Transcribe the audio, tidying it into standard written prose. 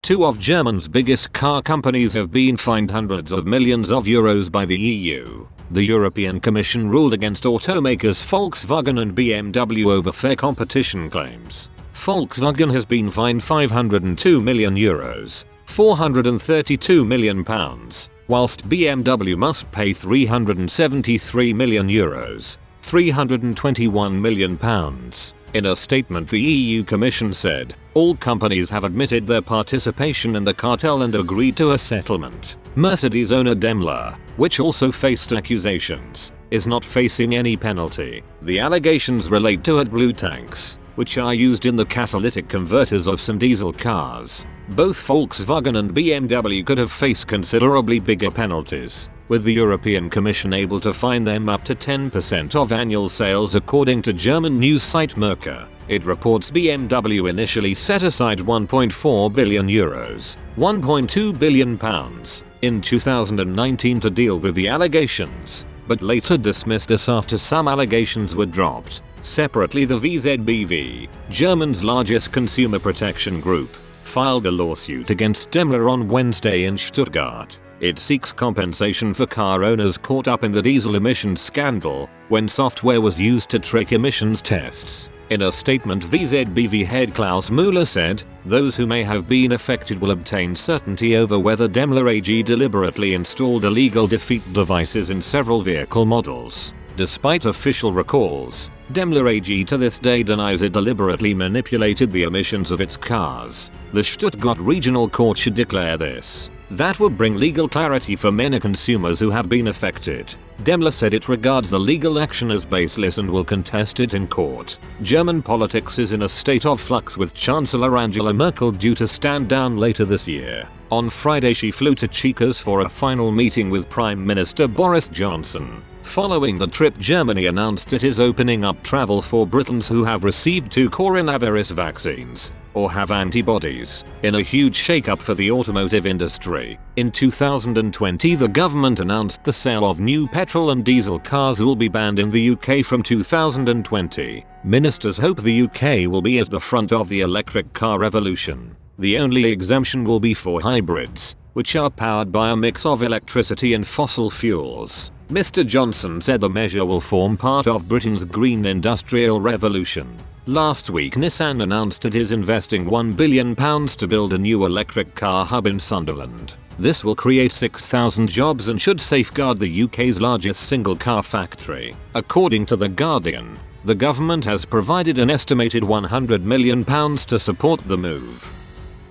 Two of Germany's biggest car companies have been fined hundreds of millions of euros by the EU. The European Commission ruled against automakers Volkswagen and BMW over fair competition claims. Volkswagen has been fined €502 million, £432 million, whilst BMW must pay €373 million, £321 million. In a statement, the EU Commission said, all companies have admitted their participation in the cartel and agreed to a settlement. Mercedes owner Daimler, which also faced accusations, is not facing any penalty. The allegations relate to AdBlue tanks, which are used in the catalytic converters of some diesel cars. Both Volkswagen and BMW could have faced considerably bigger penalties, with the European Commission able to fine them up to 10% of annual sales, according to German news site Merkur. It reports BMW initially set aside €1.4 billion, £1.2 billion, in 2019 to deal with the allegations, but later dismissed this after some allegations were dropped. Separately, the VZBV, Germany's largest consumer protection group, filed a lawsuit against Daimler on Wednesday in Stuttgart. It seeks compensation for car owners caught up in the diesel emissions scandal when software was used to trick emissions tests. In a statement, VZBV head Klaus Müller said, those who may have been affected will obtain certainty over whether Daimler AG deliberately installed illegal defeat devices in several vehicle models. Despite official recalls, Daimler AG to this day denies it deliberately manipulated the emissions of its cars. The Stuttgart Regional Court should declare this. That would bring legal clarity for many consumers who have been affected. Daimler said it regards the legal action as baseless and will contest it in court. German politics is in a state of flux, with Chancellor Angela Merkel due to stand down later this year. On Friday, she flew to Chequers for a final meeting with Prime Minister Boris Johnson. Following the trip, Germany announced it is opening up travel for Britons who have received 2 coronavirus vaccines or have antibodies, in a huge shakeup for the automotive industry. In 2020, the government announced the sale of new petrol and diesel cars will be banned in the UK from 2020. Ministers hope the UK will be at the front of the electric car revolution. The only exemption will be for hybrids, which are powered by a mix of electricity and fossil fuels. Mr. Johnson said the measure will form part of Britain's green industrial revolution. Last week, Nissan announced it is investing £1 billion to build a new electric car hub in Sunderland. This will create 6,000 jobs and should safeguard the UK's largest single car factory. According to The Guardian, the government has provided an estimated £100 million to support the move.